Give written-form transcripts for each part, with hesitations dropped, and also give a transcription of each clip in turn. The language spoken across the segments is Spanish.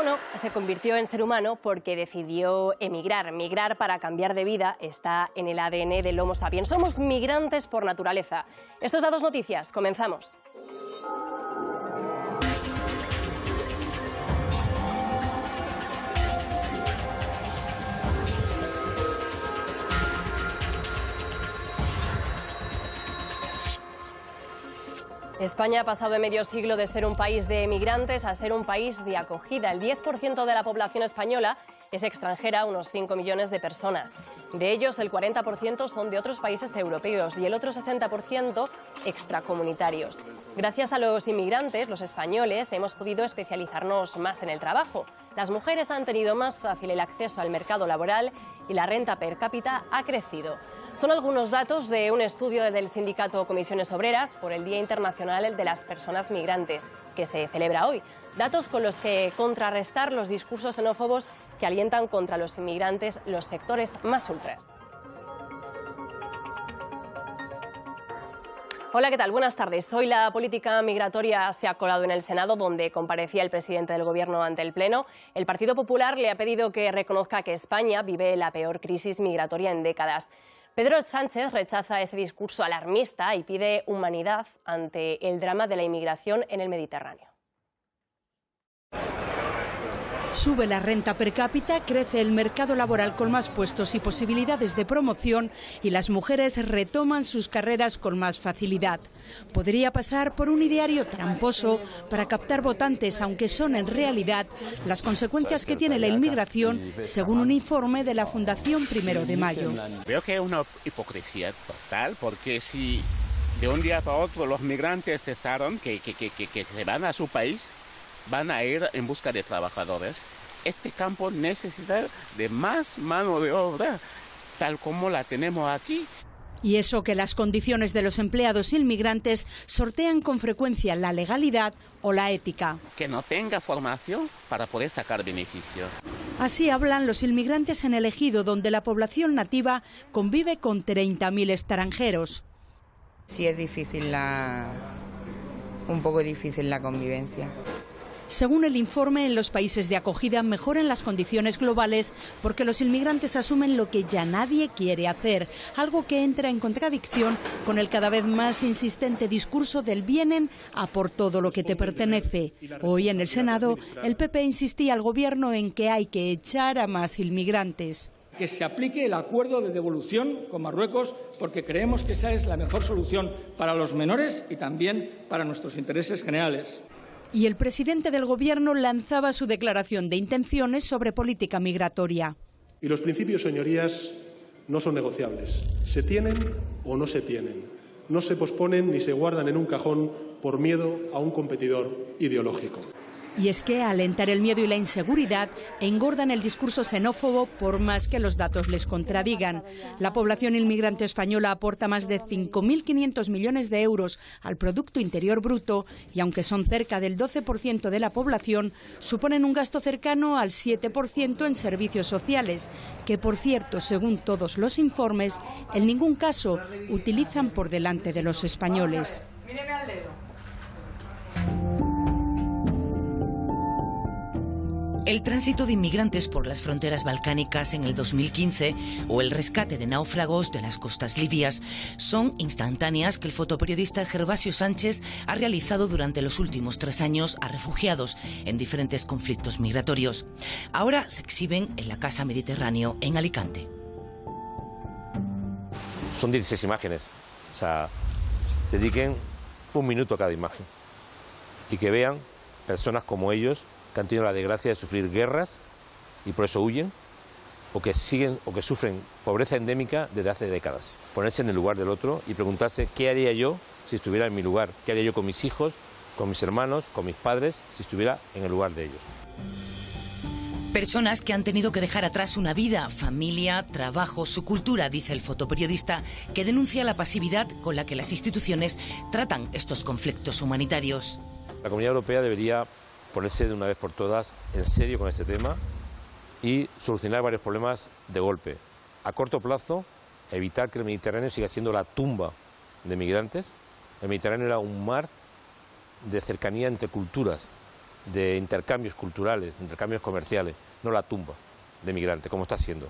mono se convirtió en ser humano porque decidió emigrar. Migrar para cambiar de vida está en el ADN del Homo sapiens. Somos migrantes por naturaleza. Esto es A2 Noticias. Comenzamos. España ha pasado de medio siglo de ser un país de emigrantes a ser un país de acogida. El 10% de la población española es extranjera, unos 5 millones de personas. De ellos, el 40% son de otros países europeos y el otro 60% extracomunitarios. Gracias a los inmigrantes, los españoles, hemos podido especializarnos más en el trabajo. Las mujeres han tenido más fácil el acceso al mercado laboral y la renta per cápita ha crecido. Son algunos datos de un estudio del sindicato Comisiones Obreras por el Día Internacional de las Personas Migrantes, que se celebra hoy. Datos con los que contrarrestar los discursos xenófobos que alientan contra los inmigrantes los sectores más ultras. Hola, ¿qué tal? Buenas tardes. Hoy la política migratoria se ha colado en el Senado, donde comparecía el presidente del Gobierno ante el Pleno. El Partido Popular le ha pedido que reconozca que España vive la peor crisis migratoria en décadas. Pedro Sánchez rechaza ese discurso alarmista y pide humanidad ante el drama de la inmigración en el Mediterráneo. Sube la renta per cápita, crece el mercado laboral con más puestos y posibilidades de promoción y las mujeres retoman sus carreras con más facilidad. Podría pasar por un ideario tramposo para captar votantes, aunque son en realidad las consecuencias que tiene la inmigración, según un informe de la Fundación Primero de Mayo. Veo que es una hipocresía total, porque si de un día para otro los migrantes cesaron, que se van a su país, van a ir en busca de trabajadores. Este campo necesita de más mano de obra, tal como la tenemos aquí. Y eso que las condiciones de los empleados inmigrantes sortean con frecuencia la legalidad o la ética. Que no tenga formación para poder sacar beneficios. Así hablan los inmigrantes en el Ejido, donde la población nativa convive con 30.000 extranjeros. Sí es difícil un poco difícil la convivencia. Según el informe, en los países de acogida mejoran las condiciones globales porque los inmigrantes asumen lo que ya nadie quiere hacer, algo que entra en contradicción con el cada vez más insistente discurso del vienen a por todo lo que te pertenece. Hoy en el Senado, el PP insistía al Gobierno en que hay que echar a más inmigrantes. Que se aplique el acuerdo de devolución con Marruecos, porque creemos que esa es la mejor solución para los menores y también para nuestros intereses generales. Y el presidente del Gobierno lanzaba su declaración de intenciones sobre política migratoria. Y los principios, señorías, no son negociables. Se tienen o no se tienen. No se posponen ni se guardan en un cajón por miedo a un competidor ideológico. Y es que alentar el miedo y la inseguridad engordan el discurso xenófobo por más que los datos les contradigan. La población inmigrante española aporta más de 5.500 millones de euros al Producto Interior Bruto y aunque son cerca del 12% de la población, suponen un gasto cercano al 7% en servicios sociales, que por cierto, según todos los informes, en ningún caso utilizan por delante de los españoles. Míreme al dedo. El tránsito de inmigrantes por las fronteras balcánicas en el 2015 o el rescate de náufragos de las costas libias son instantáneas que el fotoperiodista Gervasio Sánchez ha realizado durante los últimos 3 años a refugiados en diferentes conflictos migratorios. Ahora se exhiben en la Casa Mediterráneo en Alicante. Son 16 imágenes, o sea, dediquen 1 minuto a cada imagen y que vean personas como ellos que han tenido la desgracia de sufrir guerras y por eso huyen, o que sufren pobreza endémica desde hace décadas. Ponerse en el lugar del otro y preguntarse qué haría yo si estuviera en mi lugar, qué haría yo con mis hijos, con mis hermanos, con mis padres, si estuviera en el lugar de ellos. Personas que han tenido que dejar atrás una vida, familia, trabajo, su cultura, dice el fotoperiodista, que denuncia la pasividad con la que las instituciones tratan estos conflictos humanitarios. La Comunidad Europea debería ponerse de una vez por todas en serio con este tema y solucionar varios problemas de golpe. A corto plazo, evitar que el Mediterráneo siga siendo la tumba de migrantes. El Mediterráneo era un mar de cercanía entre culturas de intercambios culturales, de intercambios comerciales, no la tumba de migrantes, como está siendo.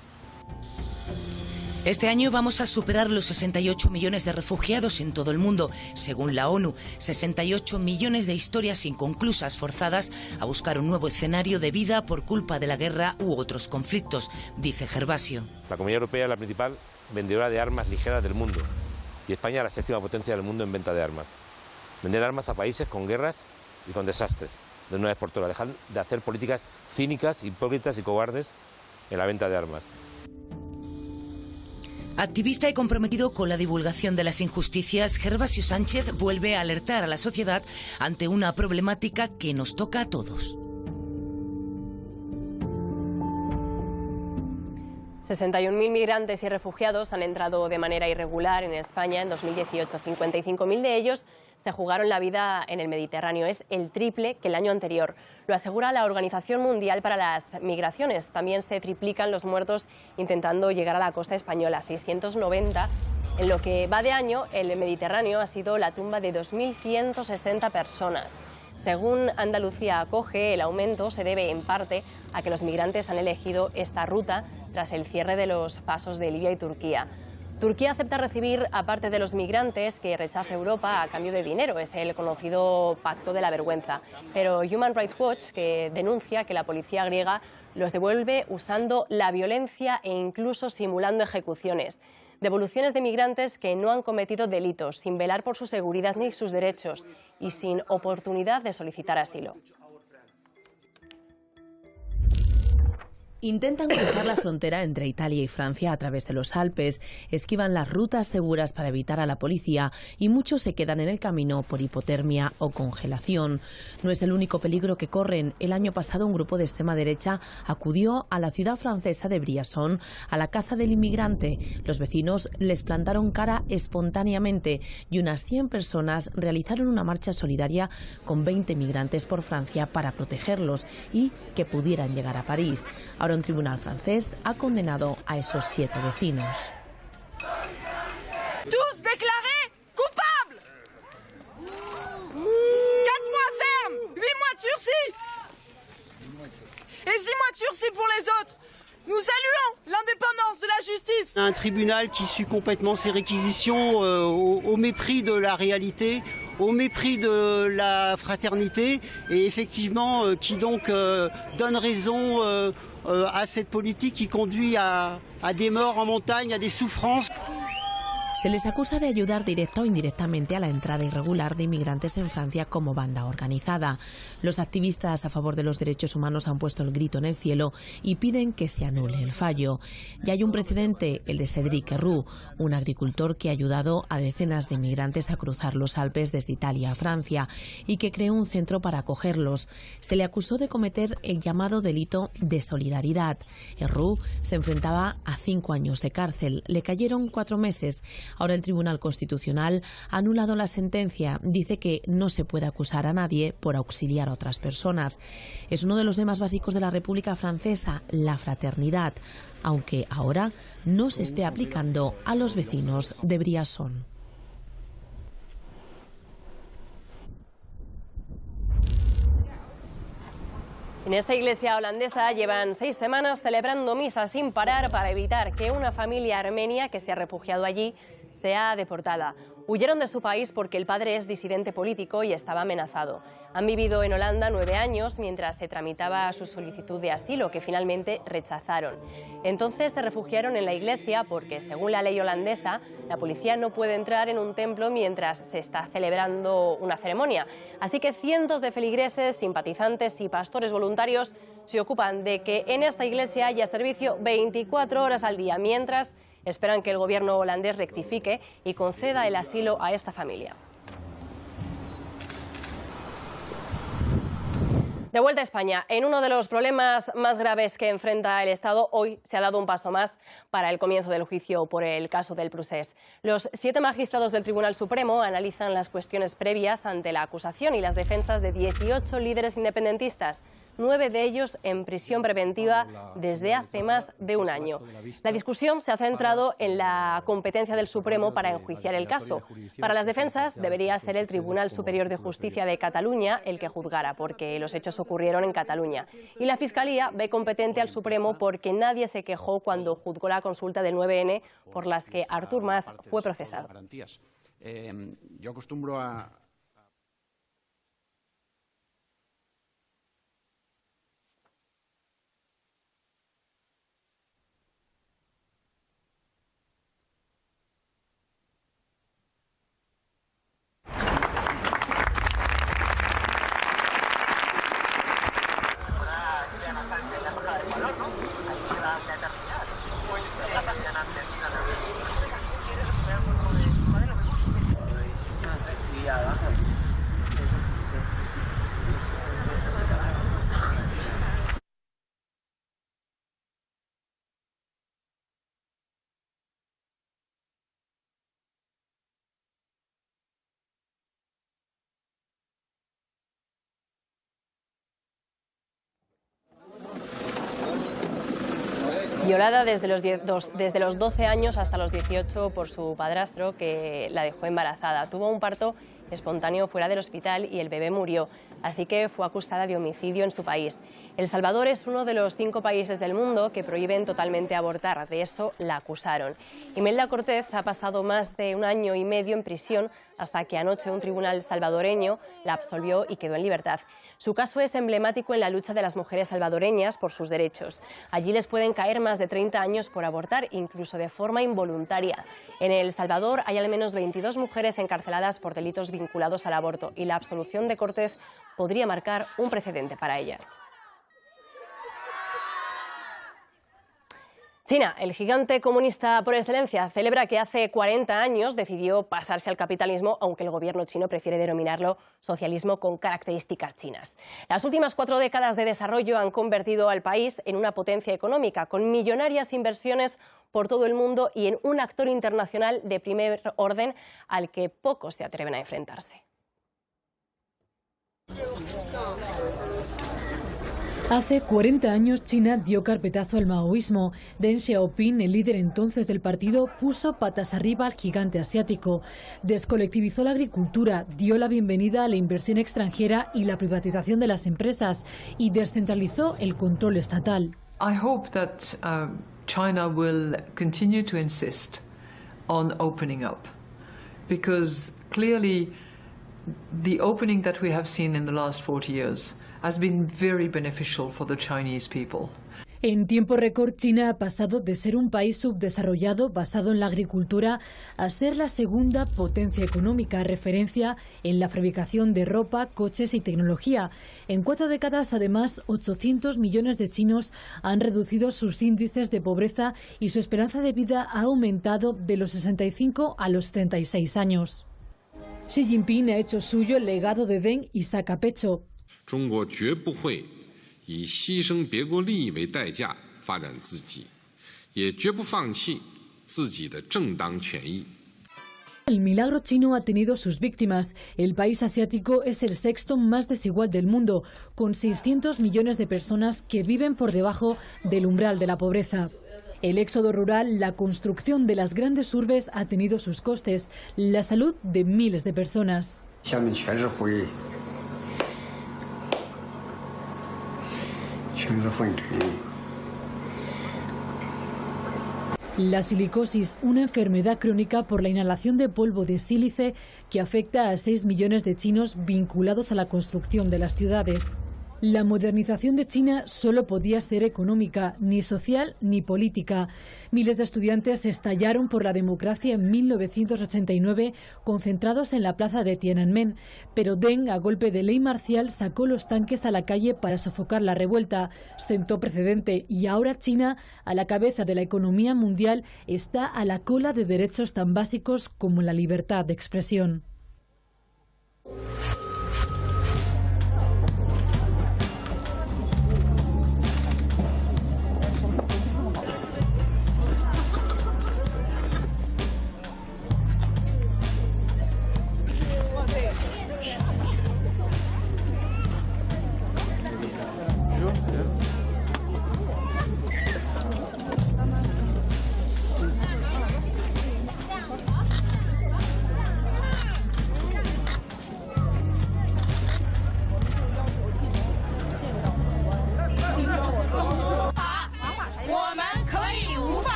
Este año vamos a superar los 68 millones de refugiados en todo el mundo, según la ONU. 68 millones de historias inconclusas forzadas a buscar un nuevo escenario de vida por culpa de la guerra u otros conflictos, dice Gervasio. La Comunidad Europea es la principal vendedora de armas ligeras del mundo y España es la séptima potencia del mundo en venta de armas. Vender armas a países con guerras y con desastres, de una vez por todas. Dejar de hacer políticas cínicas, hipócritas y cobardes en la venta de armas. Activista y comprometido con la divulgación de las injusticias, Gervasio Sánchez vuelve a alertar a la sociedad ante una problemática que nos toca a todos. 61.000 migrantes y refugiados han entrado de manera irregular en España en 2018. 55.000 de ellos se jugaron la vida en el Mediterráneo. Es el triple que el año anterior. Lo asegura la Organización Mundial para las Migraciones. También se triplican los muertos intentando llegar a la costa española, 690. En lo que va de año, el Mediterráneo ha sido la tumba de 2.160 personas. Según Andalucía Acoge, el aumento se debe en parte a que los migrantes han elegido esta ruta tras el cierre de los pasos de Libia y Turquía. Turquía acepta recibir a parte de los migrantes que rechaza Europa a cambio de dinero. Es el conocido pacto de la vergüenza. Pero Human Rights Watch, que denuncia que la policía griega los devuelve usando la violencia e incluso simulando ejecuciones. Devoluciones de migrantes que no han cometido delitos, sin velar por su seguridad ni sus derechos y sin oportunidad de solicitar asilo. Intentan cruzar la frontera entre Italia y Francia a través de los Alpes, esquivan las rutas seguras para evitar a la policía y muchos se quedan en el camino por hipotermia o congelación. No es el único peligro que corren. El año pasado un grupo de extrema derecha acudió a la ciudad francesa de Briançon a la caza del inmigrante. Los vecinos les plantaron cara espontáneamente y unas 100 personas realizaron una marcha solidaria con 20 migrantes por Francia para protegerlos y que pudieran llegar a París. Ahora un tribunal francés ha condenado a esos 7 vecinos. Tous déclarés coupables. 4 mois ferme, 8 mois de sursis. Et 6 mois de sursis pour les autres. Nous saluons l'indépendance de la justice. Un tribunal qui suit complètement ses réquisitions au mépris de la réalité, au mépris de la fraternité et effectivement qui donc donne raison à cette politique qui conduit à des morts en montagne, à des souffrances. Se les acusa de ayudar directa o indirectamente a la entrada irregular de inmigrantes en Francia como banda organizada. Los activistas a favor de los derechos humanos han puesto el grito en el cielo y piden que se anule el fallo. Ya hay un precedente, el de Cédric Herrou, un agricultor que ha ayudado a decenas de inmigrantes a cruzar los Alpes desde Italia a Francia y que creó un centro para acogerlos. Se le acusó de cometer el llamado delito de solidaridad. Herrou se enfrentaba a 5 años de cárcel. Le cayeron 4 meses. Ahora el Tribunal Constitucional ha anulado la sentencia. Dice que no se puede acusar a nadie por auxiliar a otras personas. Es uno de los lemas básicos de la República Francesa, la fraternidad, aunque ahora no se esté aplicando a los vecinos de Briançon. En esta iglesia holandesa llevan 6 semanas celebrando misa sin parar para evitar que una familia armenia que se ha refugiado allí sea deportada. Huyeron de su país porque el padre es disidente político y estaba amenazado. Han vivido en Holanda 9 años mientras se tramitaba su solicitud de asilo, que finalmente rechazaron. Entonces se refugiaron en la iglesia porque, según la ley holandesa, la policía no puede entrar en un templo mientras se está celebrando una ceremonia. Así que cientos de feligreses, simpatizantes y pastores voluntarios se ocupan de que en esta iglesia haya servicio 24 horas al día, mientras esperan que el gobierno holandés rectifique y conceda el asilo a esta familia. De vuelta a España, en uno de los problemas más graves que enfrenta el Estado, hoy se ha dado un paso más para el comienzo del juicio por el caso del Prusés. Los 7 magistrados del Tribunal Supremo analizan las cuestiones previas ante la acusación y las defensas de 18 líderes independentistas, 9 de ellos en prisión preventiva desde hace más de un año. La discusión se ha centrado en la competencia del Supremo para enjuiciar el caso. Para las defensas debería ser el Tribunal Superior de Justicia de Cataluña el que juzgara, porque los hechos ocurrieron en Cataluña. Y la Fiscalía ve competente al Supremo porque nadie se quejó cuando juzgó la consulta del 9N por las que Artur Mas fue procesado. Yo acostumbro a... Violada desde los 12 años hasta los 18 por su padrastro, que la dejó embarazada. Tuvo un parto espontáneo fuera del hospital y el bebé murió, así que fue acusada de homicidio en su país. El Salvador es uno de los 5 países del mundo que prohíben totalmente abortar, de eso la acusaron. Imelda Cortés ha pasado más de 1 año y medio en prisión hasta que anoche un tribunal salvadoreño la absolvió y quedó en libertad. Su caso es emblemático en la lucha de las mujeres salvadoreñas por sus derechos. Allí les pueden caer más de 30 años por abortar, incluso de forma involuntaria. En El Salvador hay al menos 22 mujeres encarceladas por delitos vinculados al aborto y la absolución de Cortés podría marcar un precedente para ellas. China, el gigante comunista por excelencia, celebra que hace 40 años decidió pasarse al capitalismo, aunque el gobierno chino prefiere denominarlo socialismo con características chinas. Las últimas 4 décadas de desarrollo han convertido al país en una potencia económica, con millonarias inversiones por todo el mundo y en un actor internacional de primer orden al que pocos se atreven a enfrentarse. Hace 40 años China dio carpetazo al maoísmo. Deng Xiaoping, el líder entonces del partido, puso patas arriba al gigante asiático. Descolectivizó la agricultura, dio la bienvenida a la inversión extranjera y la privatización de las empresas y descentralizó el control estatal. I hope that China will continue to insist on opening up, because clearly the opening that we have seen in the last 40 years has been very beneficial for the Chinese people. En tiempo récord, China ha pasado de ser un país subdesarrollado basado en la agricultura a ser la segunda potencia económica, referencia en la fabricación de ropa, coches y tecnología. En 4 décadas, además, 800 millones de chinos han reducido sus índices de pobreza y su esperanza de vida ha aumentado de los 65 a los 36 años. Xi Jinping ha hecho suyo el legado de Deng y saca pecho. 中国绝不会以牺牲别国利益为代价发展自己，也绝不放弃自己的正当权益。 El milagro chino ha tenido sus víctimas. El país asiático es el 6º más desigual del mundo, con 600 millones de personas que viven por debajo del umbral de la pobreza. El éxodo rural, la construcción de las grandes urbes ha tenido sus costes, la salud de miles de personas. La silicosis, una enfermedad crónica por la inhalación de polvo de sílice que afecta a 6 millones de chinos vinculados a la construcción de las ciudades. La modernización de China solo podía ser económica, ni social ni política. Miles de estudiantes estallaron por la democracia en 1989, concentrados en la plaza de Tiananmen. Pero Deng, a golpe de ley marcial, sacó los tanques a la calle para sofocar la revuelta. Sentó precedente y ahora China, a la cabeza de la economía mundial, está a la cola de derechos tan básicos como la libertad de expresión.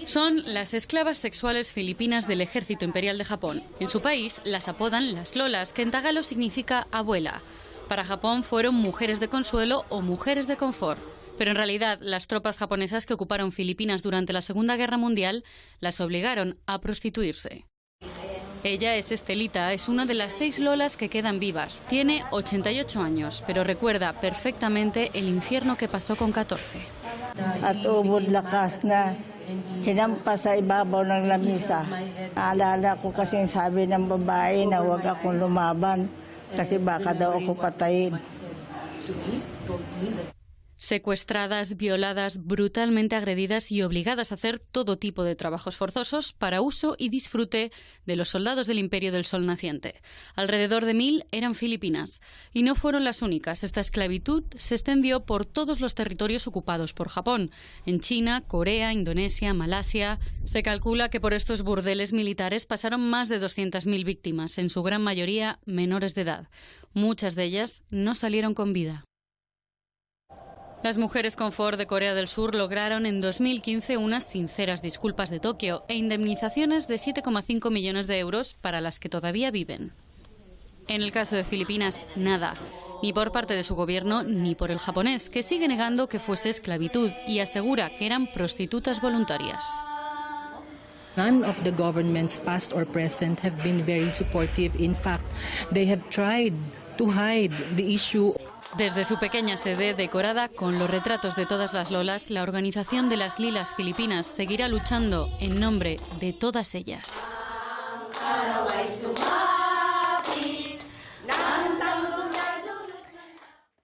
Son las esclavas sexuales filipinas del Ejército Imperial de Japón. En su país las apodan las lolas, que en tagalo significa abuela. Para Japón fueron mujeres de consuelo o mujeres de confort. Pero en realidad las tropas japonesas que ocuparon Filipinas durante la Segunda Guerra Mundial las obligaron a prostituirse. Ella es Estelita, es una de las 6 lolas que quedan vivas. Tiene 88 años, pero recuerda perfectamente el infierno que pasó con 14. At ubod lakas na hinampas sa ibabaw ng lamisa. Naalala ko kasi sabi ng babae na huwag akong lumaban kasi baka daw ako patayin. Secuestradas, violadas, brutalmente agredidas y obligadas a hacer todo tipo de trabajos forzosos para uso y disfrute de los soldados del Imperio del Sol Naciente. Alrededor de 1000 eran filipinas. Y no fueron las únicas. Esta esclavitud se extendió por todos los territorios ocupados por Japón. En China, Corea, Indonesia, Malasia. Se calcula que por estos burdeles militares pasaron más de 200.000 víctimas, en su gran mayoría menores de edad. Muchas de ellas no salieron con vida. Las mujeres confort de Corea del Sur lograron en 2015 unas sinceras disculpas de Tokio e indemnizaciones de 7,5 millones de euros para las que todavía viven. En el caso de Filipinas, nada, ni por parte de su gobierno ni por el japonés, que sigue negando que fuese esclavitud y asegura que eran prostitutas voluntarias. None of the governments, past or present, have been very supportive. In fact, they have tried to hide the issue. Desde su pequeña sede decorada con los retratos de todas las lolas, la organización de las Lilas Filipinas seguirá luchando en nombre de todas ellas.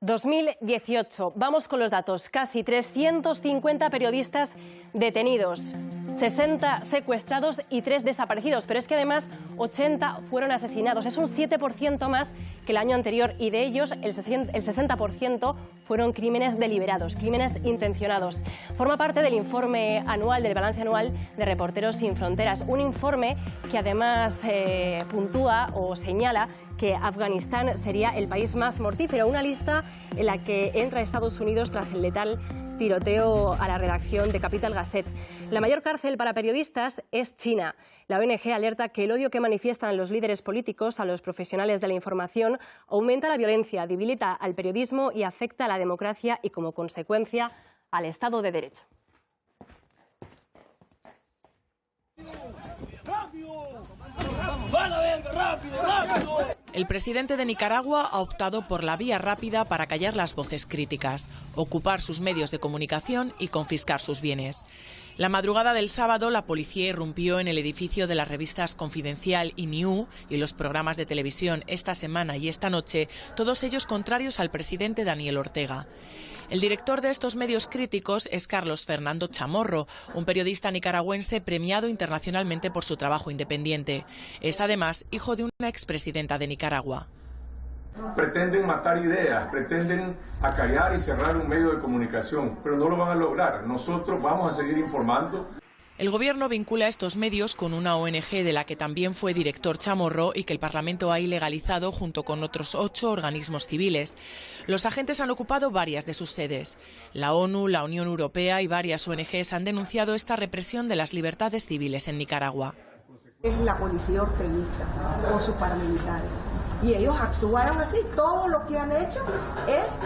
2018. Vamos con los datos. Casi 350 periodistas detenidos, 60 secuestrados y 3 desaparecidos. Pero es que además 80 fueron asesinados. Es un 7% más que el año anterior y de ellos el 60% fueron crímenes deliberados, crímenes intencionados. Forma parte del informe anual, del balance anual de Reporteros Sin Fronteras. Un informe que además puntúa o señala que Afganistán sería el país más mortífero, una lista en la que entra Estados Unidos tras el letal tiroteo a la redacción de Capital Gazette. La mayor cárcel para periodistas es China. La ONG alerta que el odio que manifiestan los líderes políticos a los profesionales de la información aumenta la violencia, debilita al periodismo y afecta a la democracia y, como consecuencia, al Estado de Derecho. El presidente de Nicaragua ha optado por la vía rápida para callar las voces críticas, ocupar sus medios de comunicación y confiscar sus bienes. La madrugada del sábado, la policía irrumpió en el edificio de las revistas Confidencial y New y los programas de televisión Esta Semana y Esta Noche, todos ellos contrarios al presidente Daniel Ortega. El director de estos medios críticos es Carlos Fernando Chamorro, un periodista nicaragüense premiado internacionalmente por su trabajo independiente. Es además hijo de una expresidenta de Nicaragua. Pretenden matar ideas, pretenden acallar y cerrar un medio de comunicación, pero no lo van a lograr. Nosotros vamos a seguir informando. El gobierno vincula estos medios con una ONG de la que también fue director Chamorro y que el Parlamento ha ilegalizado junto con otros 8 organismos civiles. Los agentes han ocupado varias de sus sedes. La ONU, la Unión Europea y varias ONGs han denunciado esta represión de las libertades civiles en Nicaragua. Es la policía orteguista con sus paramilitares. Y ellos actuaron así. Todo lo que han hecho es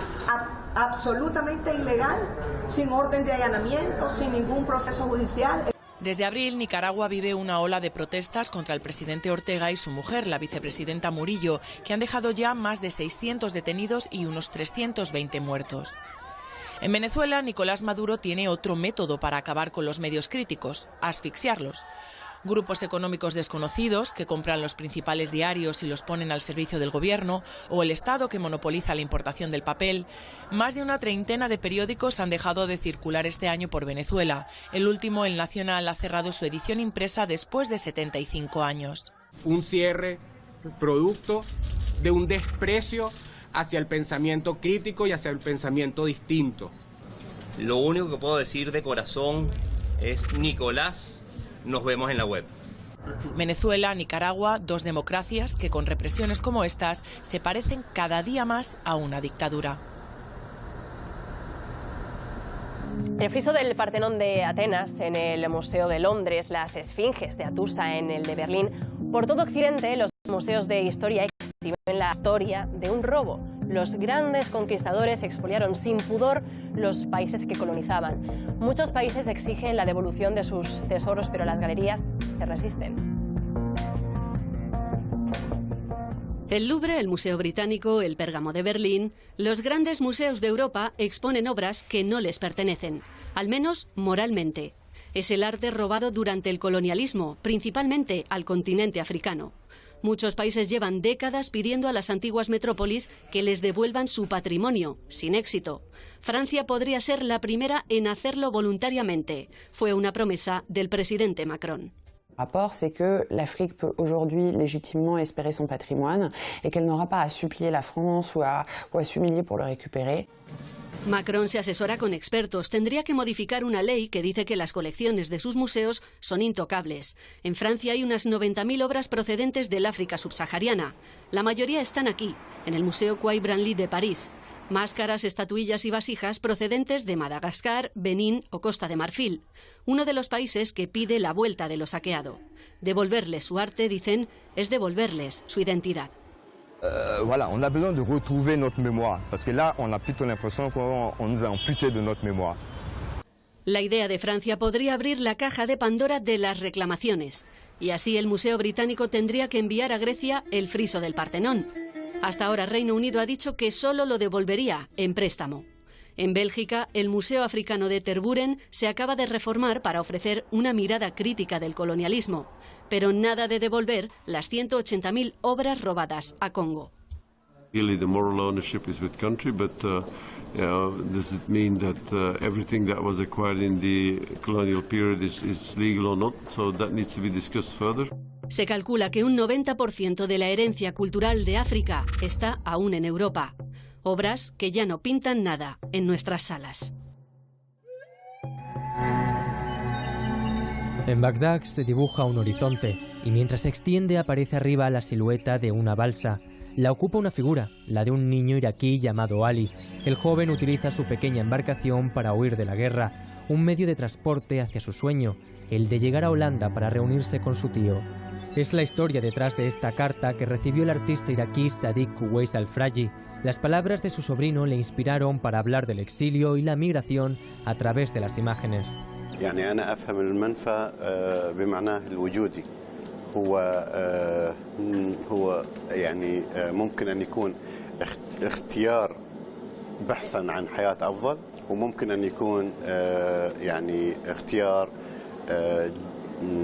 absolutamente ilegal, sin orden de allanamiento, sin ningún proceso judicial. Desde abril, Nicaragua vive una ola de protestas contra el presidente Ortega y su mujer, la vicepresidenta Murillo, que han dejado ya más de 600 detenidos y unos 320 muertos. En Venezuela, Nicolás Maduro tiene otro método para acabar con los medios críticos: asfixiarlos. Grupos económicos desconocidos que compran los principales diarios y los ponen al servicio del gobierno, o el Estado que monopoliza la importación del papel. Más de una treintena de periódicos han dejado de circular este año por Venezuela. El último, El Nacional, ha cerrado su edición impresa después de 75 años. Un cierre producto de un desprecio hacia el pensamiento crítico y hacia el pensamiento distinto. Lo único que puedo decir de corazón es: Nicolás, nos vemos en la web. Venezuela, Nicaragua, dos democracias que con represiones como estas se parecen cada día más a una dictadura. El friso del Partenón de Atenas en el Museo de Londres, las esfinges de Atusa en el de Berlín. Por todo Occidente, los museos de historia exhiben la historia de un robo. Los grandes conquistadores expoliaron sin pudor los países que colonizaban. Muchos países exigen la devolución de sus tesoros, pero las galerías se resisten. El Louvre, el Museo Británico, el Pérgamo de Berlín, los grandes museos de Europa exponen obras que no les pertenecen, al menos moralmente. Es el arte robado durante el colonialismo, principalmente al continente africano. Muchos países llevan décadas pidiendo a las antiguas metrópolis que les devuelvan su patrimonio, sin éxito. Francia podría ser la primera en hacerlo voluntariamente. Fue una promesa del presidente Macron. Le rapport, c'est que l'Afrique peut aujourd'hui légitimement espérer son patrimoine et qu'elle n'aura pas à supplier la France ou à s'humilier pour le récupérer. Macron se asesora con expertos. Tendría que modificar una ley que dice que las colecciones de sus museos son intocables. En Francia hay unas 90.000 obras procedentes del África subsahariana. La mayoría están aquí, en el Museo Quai Branly de París. Máscaras, estatuillas y vasijas procedentes de Madagascar, Benín o Costa de Marfil. Uno de los países que pide la vuelta de lo saqueado. Devolverles su arte, dicen, es devolverles su identidad. Voilà, on a besoin de retrouver notre mémoire, parce que là, on a plutôt l'impression qu'on nous a amputé de notre mémoire. La idea de Francia podría abrir la caja de Pandora de las reclamaciones, y así el Museo Británico tendría que enviar a Grecia el friso del Partenón. Hasta ahora Reino Unido ha dicho que solo lo devolvería en préstamo. En Bélgica, el Museo Africano de Tervuren se acaba de reformar para ofrecer una mirada crítica del colonialismo, pero nada de devolver las 180.000 obras robadas a Congo. Really, the moral ownership is with country, but does it mean that everything that was acquired in the colonial period is legal or not? So that needs to be discussed further. Se calcula que un 90% de la herencia cultural de África está aún en Europa. Obras que ya no pintan nada en nuestras salas. En Bagdad se dibuja un horizonte y mientras se extiende aparece arriba la silueta de una balsa. La ocupa una figura, la de un niño iraquí llamado Ali. El joven utiliza su pequeña embarcación para huir de la guerra, un medio de transporte hacia su sueño, el de llegar a Holanda para reunirse con su tío. Es la historia detrás de esta carta que recibió el artista iraquí Sadiq Uwais Al-Fraji. Las palabras de su sobrino le inspiraron para hablar del exilio y la migración a través de las imágenes. يعني أنا أفهم المنفى بمعناه الوجودي هو يعني ممكن أن يكون اختيار بحثا عن حياة أفضل وممكن أن يكون يعني اختيار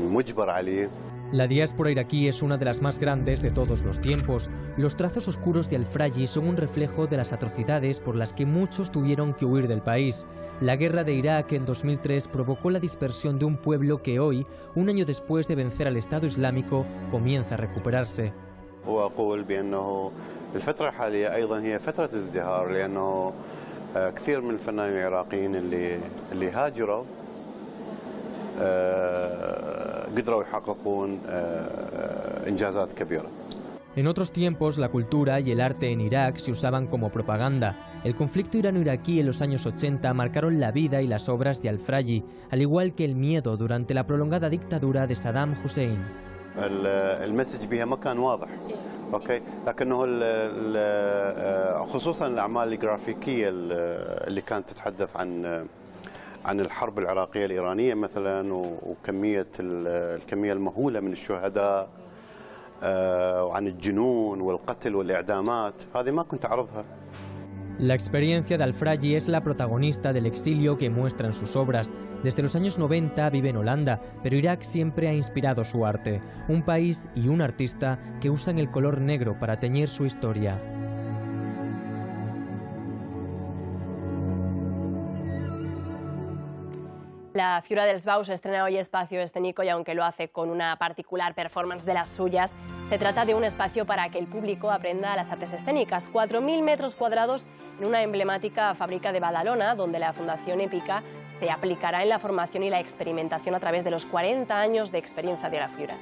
مجبر عليه. La diáspora iraquí es una de las más grandes de todos los tiempos. Los trazos oscuros de Al-Fraji son un reflejo de las atrocidades por las que muchos tuvieron que huir del país. La guerra de Irak en 2003 provocó la dispersión de un pueblo que hoy, un año después de vencer al Estado Islámico, comienza a recuperarse. وأقول بأنه الفترة الحالية أيضا هي فترة ازدهار لأنه كثير من الفنانين العراقيين اللي هاجروا قدروا يحققون إنجازات كبيرة. En otros tiempos, la cultura y el arte en Irak se usaban como propaganda. El conflicto irano-iraquí en los años 80 marcaron la vida y las obras de Al-Fraji, al igual que el miedo durante la prolongada dictadura de Saddam Hussein. المسج بها ما كان واضح اوكي لكنه خصوصا الاعمال الجرافيكيه اللي كانت تتحدث عن الحرب العراقيه الايرانيه مثلا وكميه الكميه المهوله من الشهداء وعن الجنون والقتل والاعدامات هذه ما كنت اعرضها. La experiencia de Al-Fraji es la protagonista del exilio que muestra en sus obras. Desde los años 90 vive en Holanda, pero Irak siempre ha inspirado su arte. Un país y un artista que usan el color negro para teñir su historia. La Fiura dels Baus estrena hoy espacio escénico y aunque lo hace con una particular performance de las suyas, se trata de un espacio para que el público aprenda las artes escénicas. 4.000 metros cuadrados en una emblemática fábrica de Badalona, donde la Fundación Épica se aplicará en la formación y la experimentación a través de los 40 años de experiencia de la Fiura.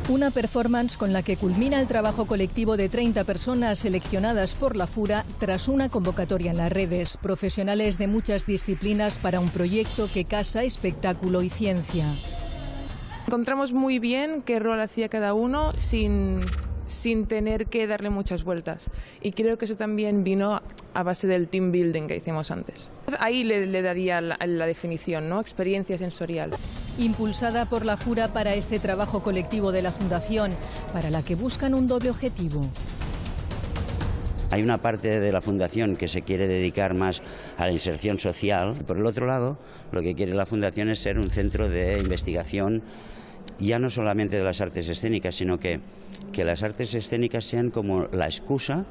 Una performance con la que culmina el trabajo colectivo de 30 personas seleccionadas por la Fura tras una convocatoria en las redes, profesionales de muchas disciplinas para un proyecto que casa espectáculo y ciencia. Encontramos muy bien qué rol hacía cada uno sin tener que darle muchas vueltas. Y creo que eso también vino a base del team building que hicimos antes. Ahí le daría la definición, ¿no? Experiencia sensorial. Impulsada por la Fura para este trabajo colectivo de la Fundación, para la que buscan un doble objetivo. Hay una parte de la Fundación que se quiere dedicar más a la inserción social. Por el otro lado, lo que quiere la Fundación es ser un centro de investigación, ya no solamente de las artes escénicas, sino que las artes escénicas sean como la excusa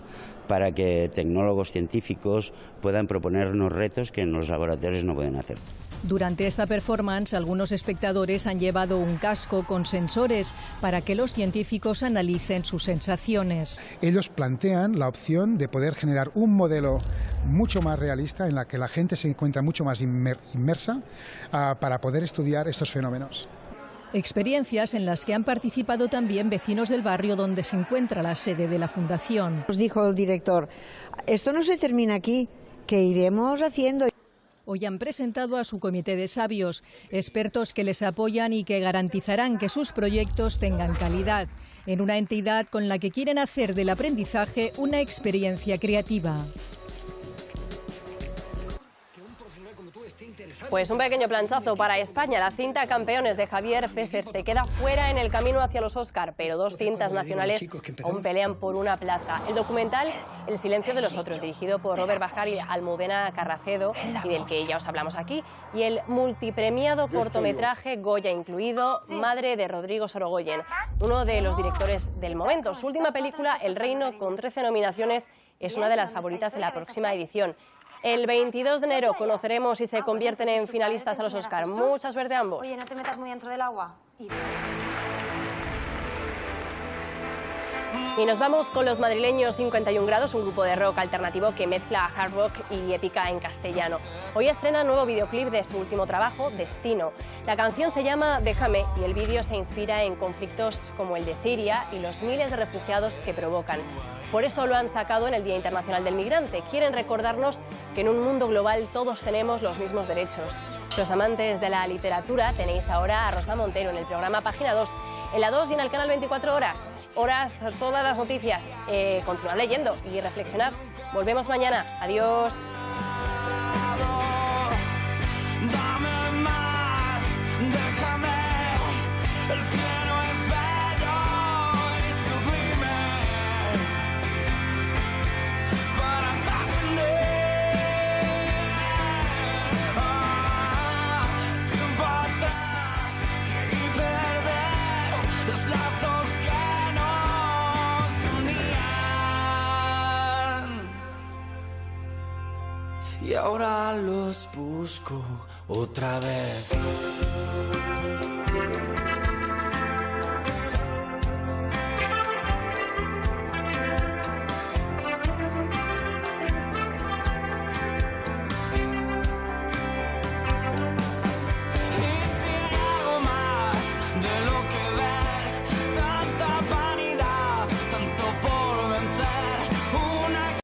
para que tecnólogos científicos puedan proponernos retos que en los laboratorios no pueden hacer. Durante esta performance, algunos espectadores han llevado un casco con sensores para que los científicos analicen sus sensaciones. Ellos plantean la opción de poder generar un modelo mucho más realista en la que la gente se encuentra mucho más inmersa para poder estudiar estos fenómenos. Experiencias en las que han participado también vecinos del barrio donde se encuentra la sede de la Fundación. Nos dijo el director, esto no se termina aquí, que iremos haciendo. Hoy han presentado a su comité de sabios, expertos que les apoyan y que garantizarán que sus proyectos tengan calidad, en una entidad con la que quieren hacer del aprendizaje una experiencia creativa. Pues un pequeño planchazo para España. La cinta Campeones de Javier Fesser se queda fuera en el camino hacia los Oscar, pero dos cintas nacionales aún pelean por una plaza. El documental El silencio de los otros, dirigido por Robert Bajar y Almudena Carracedo, y del que ya os hablamos aquí, y el multipremiado cortometraje, Goya incluido, Madre de Rodrigo Sorogoyen, uno de los directores del momento. Su última película, El Reino, con 13 nominaciones, es una de las favoritas en la próxima edición. El 22 de enero conoceremos si se convierten en finalistas a los Oscar. Mucha suerte a ambos. Oye, no te metas muy dentro del agua. Y nos vamos con los madrileños 51 grados, un grupo de rock alternativo que mezcla hard rock y épica en castellano. Hoy estrena nuevo videoclip de su último trabajo, Destino. La canción se llama Déjame y el vídeo se inspira en conflictos como el de Siria y los miles de refugiados que provocan. Por eso lo han sacado en el Día Internacional del Migrante. Quieren recordarnos que en un mundo global todos tenemos los mismos derechos. Los amantes de la literatura tenéis ahora a Rosa Montero en el programa Página 2, en la 2 y en el canal 24 horas. Todas las noticias. Continuad leyendo y reflexionad. Volvemos mañana. Adiós. Dame más, déjame, el cielo es bello y sublime para trascender tiempo atrás y perder los lazos que nos unían y ahora los busco otra vez.